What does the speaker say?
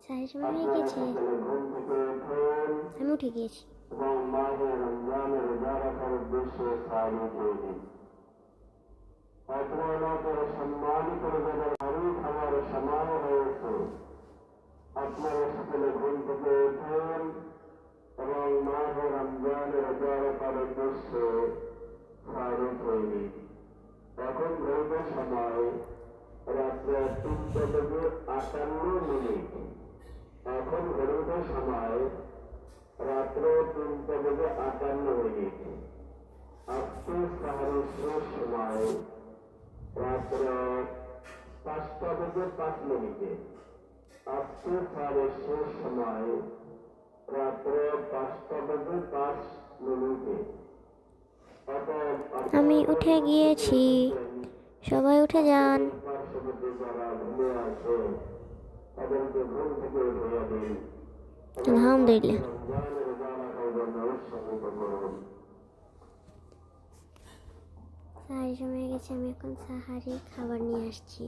সাহের সময় হয়ে গেছে, আমি উঠে গিয়েছি। এবং মাহে রমজানের রোজা রাখার উদ্দেশ্যে সাহায্য করে আপনার সম্মানিত রোজাদার বাড়ি খাবার সময় হয়েছে। আপনারা সকলে ঘুম থেকে উঠেন এবং মাহে রমজানের রোজা রাখার উদ্দেশ্যে সাহায্য করে। এখন ঘড়িতে সময় রাত্রে 3:58। এখন ঘড়িতে সময় রাত্র 3:58। আজকে সাহারের শেষ সময় রাত্র 5:05। আজকে সাহারের শেষ সময় রাত্র 5:05। আমি উঠে গিয়েছি, সবাই উঠে যান। আলহামদুলিল্লাহ। সাহারি সময় গেছে, আমি এখন সাহারি খাবার নিয়ে আসছি।